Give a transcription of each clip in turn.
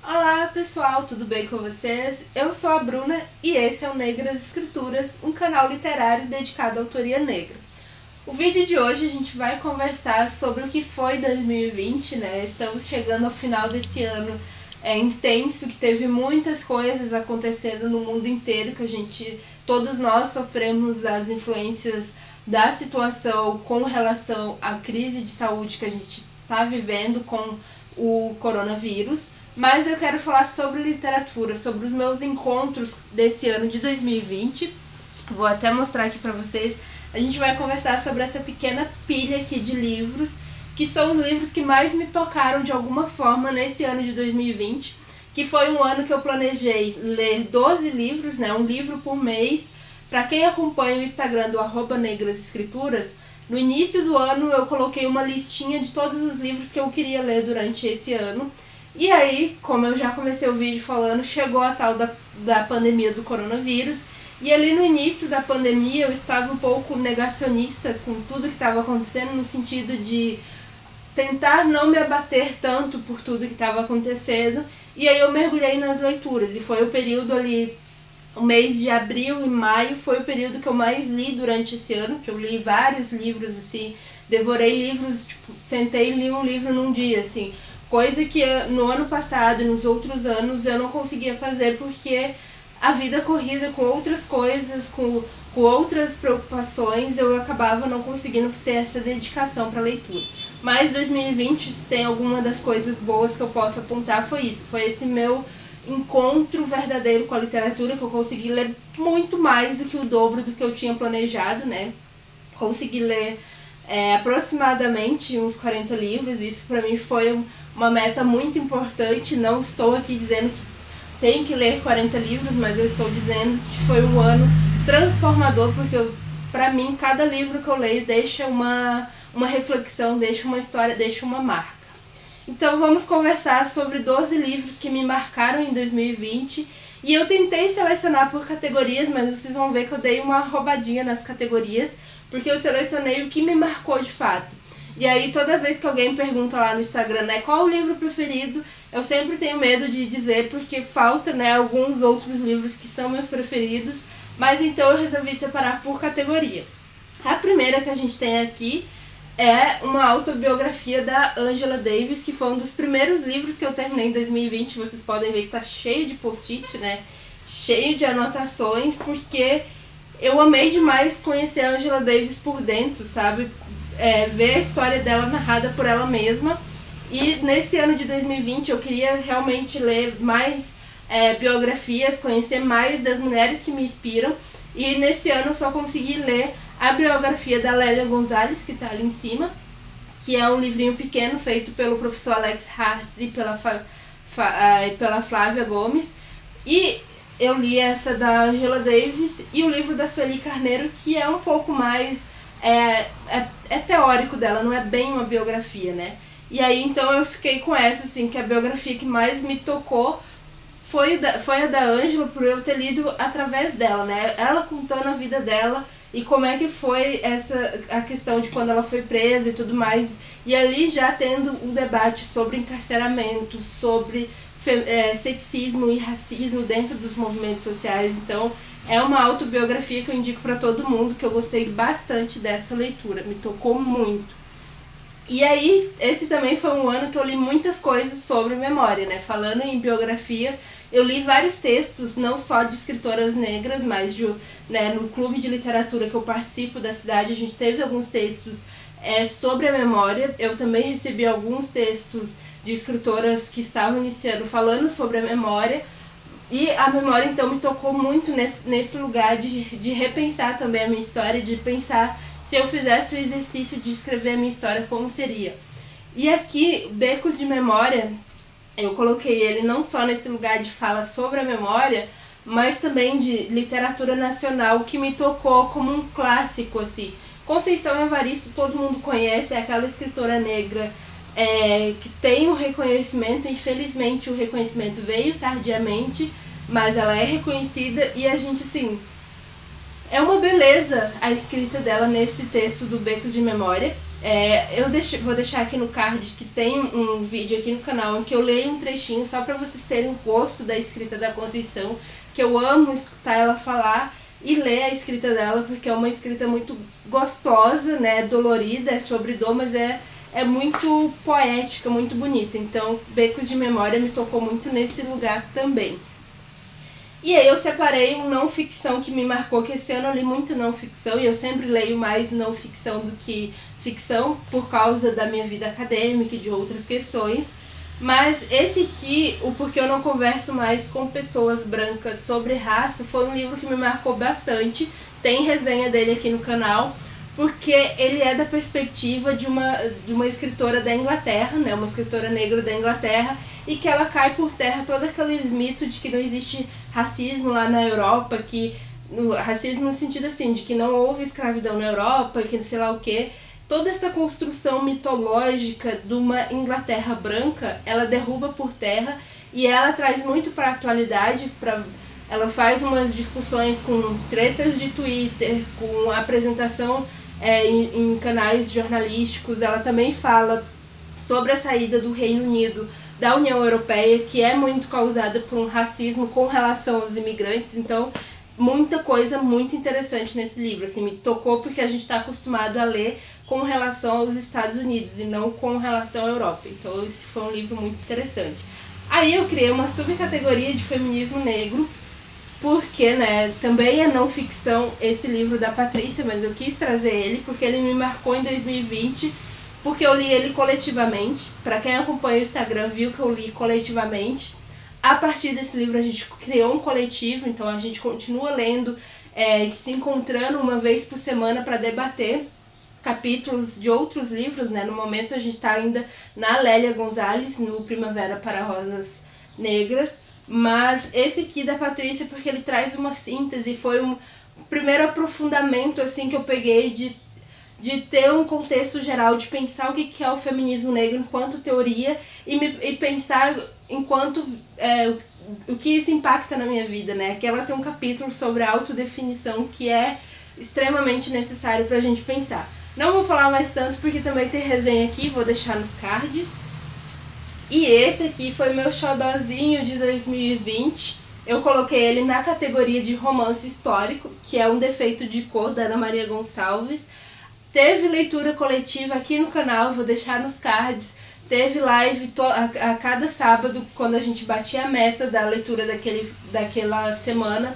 Olá pessoal, tudo bem com vocês? Eu sou a Bruna e esse é o Negras Escrituras, um canal literário dedicado à autoria negra. O vídeo de hoje a gente vai conversar sobre o que foi 2020, né? Estamos chegando ao final desse ano intenso, que teve muitas coisas acontecendo no mundo inteiro, que todos nós sofremos as influências da situação com relação à crise de saúde que a gente está vivendo com o coronavírus. Mas eu quero falar sobre literatura, sobre os meus encontros desse ano de 2020. Vou até mostrar aqui pra vocês. A gente vai conversar sobre essa pequena pilha aqui de livros, que são os livros que mais me tocaram de alguma forma nesse ano de 2020, que foi um ano que eu planejei ler 12 livros, né, um livro por mês. Para quem acompanha o Instagram do @negrasescrituras, no início do ano eu coloquei uma listinha de todos os livros que eu queria ler durante esse ano. E aí, como eu já comecei o vídeo falando, chegou a tal da pandemia do coronavírus. E ali no início da pandemia eu estava um pouco negacionista com tudo que estava acontecendo, no sentido de tentar não me abater tanto por tudo que estava acontecendo. E aí eu mergulhei nas leituras, e foi o período ali, o mês de abril e maio, foi o período que eu mais li durante esse ano, que eu li vários livros, assim, devorei livros, tipo, sentei e li um livro num dia, assim. Coisa que no ano passado e nos outros anos eu não conseguia fazer porque a vida corrida com outras coisas, com outras preocupações, eu acabava não conseguindo ter essa dedicação para a leitura. Mas 2020, se tem alguma das coisas boas que eu posso apontar, foi isso. Foi esse meu encontro verdadeiro com a literatura, que eu consegui ler muito mais do que o dobro do que eu tinha planejado, né? Consegui ler aproximadamente uns 40 livros. Isso para mim foi uma meta muito importante. Não estou aqui dizendo que tem que ler 40 livros, mas eu estou dizendo que foi um ano transformador, porque para mim cada livro que eu leio deixa uma reflexão, deixa uma história, deixa uma marca. Então vamos conversar sobre 12 livros que me marcaram em 2020. E eu tentei selecionar por categorias, mas vocês vão ver que eu dei uma roubadinha nas categorias, porque eu selecionei o que me marcou de fato. E aí toda vez que alguém pergunta lá no Instagram, né, qual o livro preferido, eu sempre tenho medo de dizer, porque falta, né, alguns outros livros que são meus preferidos. Mas então eu resolvi separar por categoria. A primeira que a gente tem aqui é uma autobiografia da Angela Davis, que foi um dos primeiros livros que eu terminei em 2020. Vocês podem ver que tá cheio de post-it, né? Cheio de anotações, porque eu amei demais conhecer a Angela Davis por dentro, sabe? Ver a história dela narrada por ela mesma. E nesse ano de 2020 eu queria realmente ler mais biografias, conhecer mais das mulheres que me inspiram. E nesse ano eu só consegui ler a biografia da Lélia Gonzalez, que está ali em cima, que é um livrinho pequeno feito pelo professor Alex Hartz e pela Flávia Gomes. E eu li essa da Angela Davis e o livro da Sueli Carneiro, que é um pouco mais teórico dela, não é bem uma biografia, né? E aí então eu fiquei com essa, assim, que a biografia que mais me tocou foi a da Angela, por eu ter lido através dela, né? Ela contando a vida dela e como é que foi a questão de quando ela foi presa e tudo mais. E ali já tendo um debate sobre encarceramento, sobre sexismo e racismo dentro dos movimentos sociais. Então é uma autobiografia que eu indico para todo mundo, que eu gostei bastante dessa leitura, me tocou muito. E aí, esse também foi um ano que eu li muitas coisas sobre memória, né? Falando em biografia, eu li vários textos, não só de escritoras negras, mas no clube de literatura que eu participo da cidade, a gente teve alguns textos sobre a memória. Eu também recebi alguns textos de escritoras que estavam iniciando falando sobre a memória. E a memória, então, me tocou muito nesse lugar de repensar também a minha história, de pensar se eu fizesse o exercício de escrever a minha história, como seria. E aqui, Becos de Memória, eu coloquei ele não só nesse lugar de fala sobre a memória, mas também de literatura nacional, que me tocou como um clássico, assim. Conceição Evaristo, todo mundo conhece, é aquela escritora negra que tem um reconhecimento. Infelizmente o reconhecimento veio tardiamente, mas ela é reconhecida, e a gente, assim, é uma beleza a escrita dela nesse texto do Becos de Memória. Vou deixar aqui no card que tem um vídeo aqui no canal em que eu leio um trechinho só para vocês terem o gosto da escrita da Conceição, que eu amo escutar ela falar e ler a escrita dela, porque é uma escrita muito gostosa, né, dolorida, é sobre dor, mas é muito poética, muito bonita. Então, Becos de Memória me tocou muito nesse lugar também. E aí eu separei um não ficção que me marcou, que esse ano eu li muito não ficção, e eu sempre leio mais não ficção do que ficção, por causa da minha vida acadêmica e de outras questões. Mas esse aqui, o Porque Eu Não Converso Mais com Pessoas Brancas sobre Raça, foi um livro que me marcou bastante. Tem resenha dele aqui no canal, porque ele é da perspectiva de uma escritora da Inglaterra, né, uma escritora negra da Inglaterra, e que ela cai por terra todo aquele mito de que não existe racismo lá na Europa, racismo no sentido assim, de que não houve escravidão na Europa, que sei lá o quê. Toda essa construção mitológica de uma Inglaterra branca, ela derruba por terra, e ela traz muito para a atualidade. Ela faz umas discussões com tretas de Twitter, com apresentação em canais jornalísticos. Ela também fala sobre a saída do Reino Unido da União Europeia, que é muito causada por um racismo com relação aos imigrantes. Então, muita coisa muito interessante nesse livro. Assim, me tocou porque a gente está acostumado a ler com relação aos Estados Unidos e não com relação à Europa. Então, esse foi um livro muito interessante. Aí eu criei uma subcategoria de feminismo negro, porque, né, também é não ficção esse livro da Patrícia, mas eu quis trazer ele porque ele me marcou em 2020, porque eu li ele coletivamente. Para quem acompanha o Instagram viu que eu li coletivamente. A partir desse livro a gente criou um coletivo, então a gente continua lendo, se encontrando uma vez por semana para debater capítulos de outros livros, né? No momento a gente está ainda na Lélia Gonzalez, no Primavera para Rosas Negras, mas esse aqui da Patrícia, porque ele traz uma síntese, foi um primeiro aprofundamento assim que eu peguei de ter um contexto geral, de pensar o que é o feminismo negro enquanto teoria e pensar enquanto o que isso impacta na minha vida, né? Que ela tem um capítulo sobre a autodefinição que é extremamente necessário pra gente pensar. Não vou falar mais tanto porque também tem resenha aqui, vou deixar nos cards. E esse aqui foi meu xodózinho de 2020. Eu coloquei ele na categoria de romance histórico, que é Um Defeito de Cor, da Ana Maria Gonçalves. Teve leitura coletiva aqui no canal, vou deixar nos cards. Teve live a cada sábado, quando a gente batia a meta da leitura daquela semana.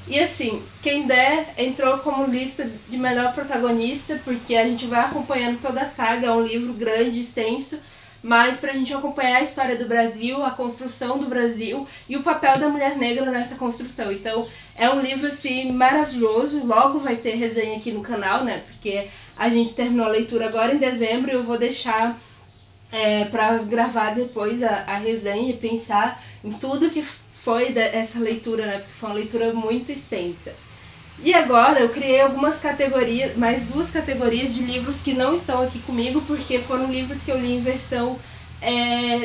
E assim, quem der, entrou como lista de melhor protagonista, porque a gente vai acompanhando toda a saga, é um livro grande, extenso, mas pra gente acompanhar a história do Brasil, a construção do Brasil e o papel da mulher negra nessa construção. Então, é um livro, assim, maravilhoso. Logo vai ter resenha aqui no canal, né, porque a gente terminou a leitura agora em dezembro e eu vou deixar pra gravar depois a resenha e pensar em tudo que foi essa leitura, né, porque foi uma leitura muito extensa. E agora eu criei algumas categorias, mais duas categorias de livros que não estão aqui comigo, porque foram livros que eu li em versão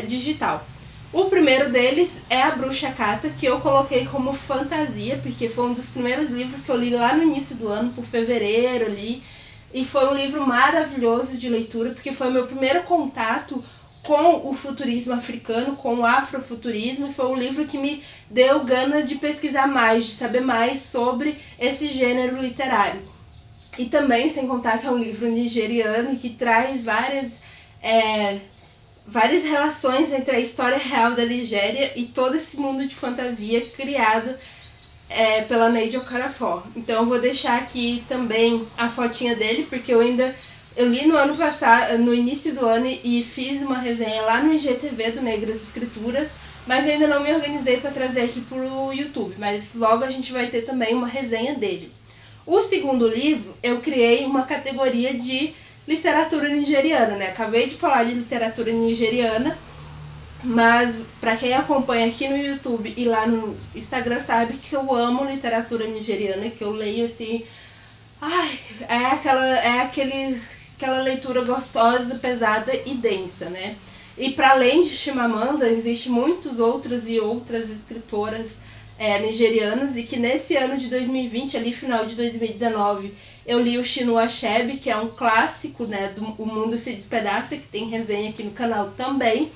digital. O primeiro deles é A Bruxa Cata, que eu coloquei como fantasia, porque foi um dos primeiros livros que eu li lá no início do ano, por fevereiro ali, e foi um livro maravilhoso de leitura, porque foi o meu primeiro contato com o futurismo africano, com o afrofuturismo, e foi um livro que me deu ganas de pesquisar mais, de saber mais sobre esse gênero literário. E também, sem contar que é um livro nigeriano que traz várias relações entre a história real da Nigéria e todo esse mundo de fantasia criado pela Nnedi Okorafor. Então eu vou deixar aqui também a fotinha dele, porque eu li no ano passado, no início do ano, e fiz uma resenha lá no IGTV do Negras Escrituras, mas ainda não me organizei para trazer aqui pro YouTube, mas logo a gente vai ter também uma resenha dele. O segundo livro, eu criei uma categoria de literatura nigeriana, né? Acabei de falar de literatura nigeriana, mas para quem acompanha aqui no YouTube e lá no Instagram sabe que eu amo literatura nigeriana, que eu leio assim... Ai, aquela leitura gostosa, pesada e densa, né? E para além de Chimamanda, existem muitos outros e outras escritoras nigerianas, e que nesse ano de 2020, ali final de 2019, eu li o Chinua Achebe, que é um clássico, né, do O Mundo Se Despedaça, que tem resenha aqui no canal também.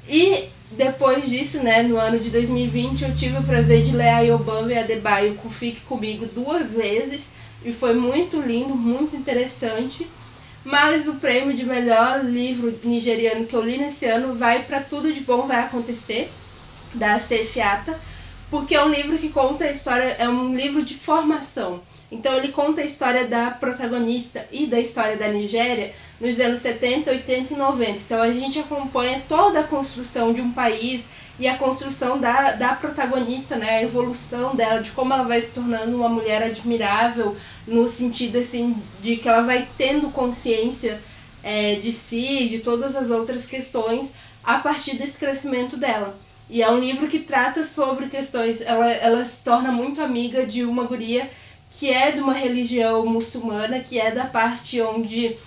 E depois disso, né, no ano de 2020, eu tive o prazer de ler a Ayobami Adebayo com Fique Comigo 2 vezes, e foi muito lindo, muito interessante. Mas o prêmio de melhor livro nigeriano que eu li nesse ano vai para Tudo de Bom Vai Acontecer, da Seif Atta, porque é um livro que conta a história, é um livro de formação. Então ele conta a história da protagonista e da história da Nigéria nos anos 70, 80 e 90. Então a gente acompanha toda a construção de um país e a construção da protagonista, né, a evolução dela, de como ela vai se tornando uma mulher admirável, no sentido assim, de que ela vai tendo consciência de si, de todas as outras questões, a partir desse crescimento dela. E é um livro que trata sobre questões, ela se torna muito amiga de uma guria que é de uma religião muçulmana, que é da parte onde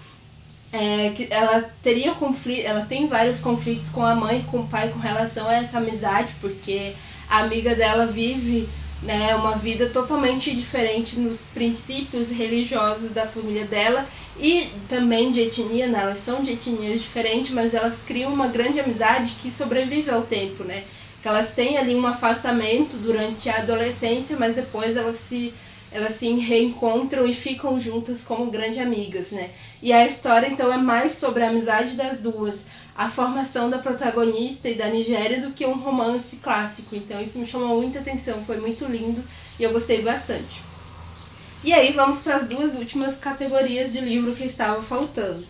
que ela teria conflito, ela tem vários conflitos com a mãe e com o pai com relação a essa amizade, porque a amiga dela vive, né, uma vida totalmente diferente nos princípios religiosos da família dela e também de etnia, né? Elas são de etnias diferentes, mas elas criam uma grande amizade que sobrevive ao tempo, né? Que elas têm ali um afastamento durante a adolescência, mas depois elas se reencontram e ficam juntas como grandes amigas, né? E a história, então, é mais sobre a amizade das duas, a formação da protagonista e da Nigéria, do que um romance clássico. Então isso me chamou muita atenção, foi muito lindo e eu gostei bastante. E aí vamos para as duas últimas categorias de livro que estava faltando.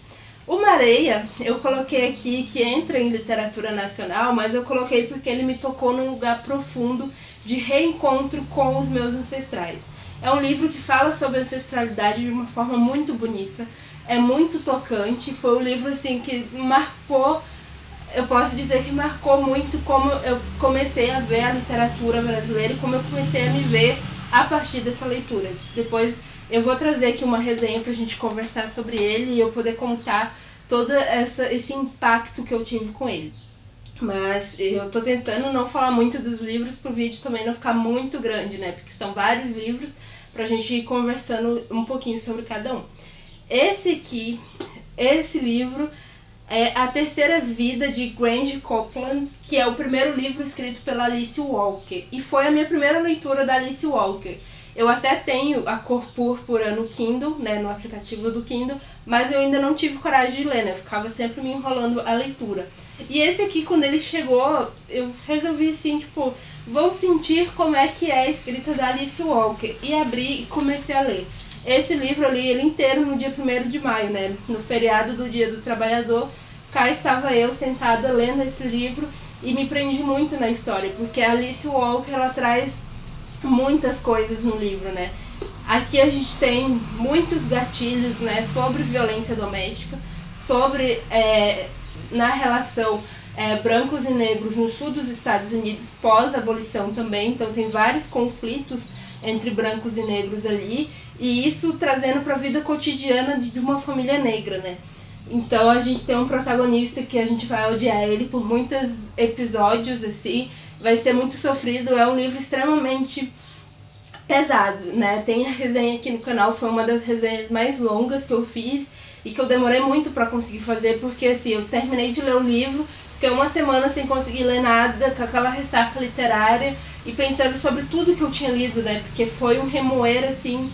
O Mareia, eu coloquei aqui que entra em literatura nacional, mas eu coloquei porque ele me tocou num lugar profundo de reencontro com os meus ancestrais. É um livro que fala sobre ancestralidade de uma forma muito bonita, é muito tocante, foi um livro assim que marcou, eu posso dizer que marcou muito como eu comecei a ver a literatura brasileira e como eu comecei a me ver a partir dessa leitura. Depois eu vou trazer aqui uma resenha pra gente conversar sobre ele e eu poder contar todo esse impacto que eu tive com ele. Mas eu tô tentando não falar muito dos livros pro vídeo também não ficar muito grande, né? Porque são vários livros pra gente ir conversando um pouquinho sobre cada um. Esse livro é A Terceira Vida, de Grange Copeland, que é o primeiro livro escrito pela Alice Walker. E foi a minha primeira leitura da Alice Walker. Eu até tenho A Cor Púrpura no Kindle, né, no aplicativo do Kindle, mas eu ainda não tive coragem de ler, né? Eu ficava sempre me enrolando a leitura. E esse aqui, quando ele chegou, eu resolvi assim, tipo, vou sentir como é que é a escrita da Alice Walker. E abri e comecei a ler. Esse livro eu li ele inteiro no dia 1º de maio, né? No feriado do Dia do Trabalhador, cá estava eu sentada lendo esse livro e me prendi muito na história, porque a Alice Walker, ela traz muitas coisas no livro, né? Aqui a gente tem muitos gatilhos, né, sobre violência doméstica, sobre na relação brancos e negros no sul dos Estados Unidos pós-abolição também, então tem vários conflitos entre brancos e negros ali, e isso trazendo para a vida cotidiana de uma família negra, né? Então a gente tem um protagonista que a gente vai odiar ele por muitos episódios, assim, vai ser muito sofrido, é um livro extremamente pesado, né? Tem a resenha aqui no canal, foi uma das resenhas mais longas que eu fiz e que eu demorei muito para conseguir fazer, porque assim, eu terminei de ler o livro, fiquei uma semana sem conseguir ler nada, com aquela ressaca literária e pensando sobre tudo que eu tinha lido, né? Porque foi um remoer, assim,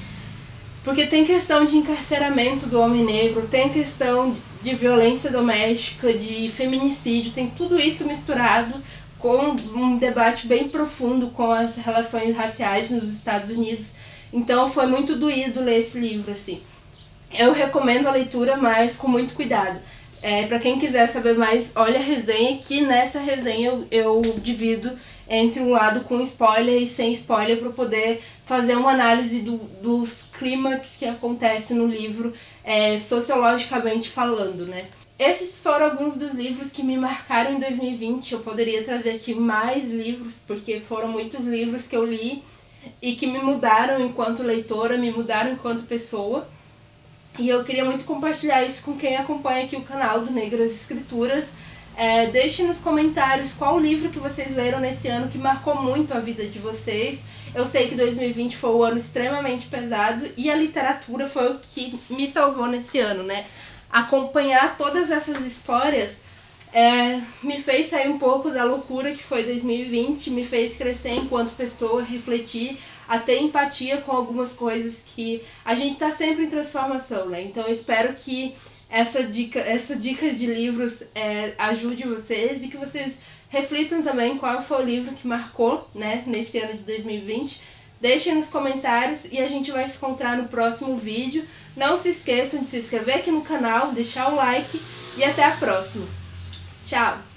porque tem questão de encarceramento do homem negro, tem questão de violência doméstica, de feminicídio, tem tudo isso misturado com um debate bem profundo com as relações raciais nos Estados Unidos. Então foi muito doído ler esse livro, assim. Eu recomendo a leitura, mas com muito cuidado. Para quem quiser saber mais, olha a resenha, que nessa resenha eu divido entre um lado com spoiler e sem spoiler para poder fazer uma análise dos clímax que acontece no livro, sociologicamente falando, né? Esses foram alguns dos livros que me marcaram em 2020. Eu poderia trazer aqui mais livros, porque foram muitos livros que eu li e que me mudaram enquanto leitora, me mudaram enquanto pessoa. E eu queria muito compartilhar isso com quem acompanha aqui o canal do Negras Escrituras. Deixe nos comentários qual livro que vocês leram nesse ano que marcou muito a vida de vocês. Eu sei que 2020 foi um ano extremamente pesado e a literatura foi o que me salvou nesse ano, né? Acompanhar todas essas histórias me fez sair um pouco da loucura que foi 2020, me fez crescer enquanto pessoa, refletir, a ter empatia com algumas coisas que a gente está sempre em transformação, né? Então eu espero que essa dica de livros ajude vocês e que vocês reflitam também qual foi o livro que marcou, né, nesse ano de 2020. Deixem nos comentários e a gente vai se encontrar no próximo vídeo. Não se esqueçam de se inscrever aqui no canal, deixar um like e até a próxima. Tchau!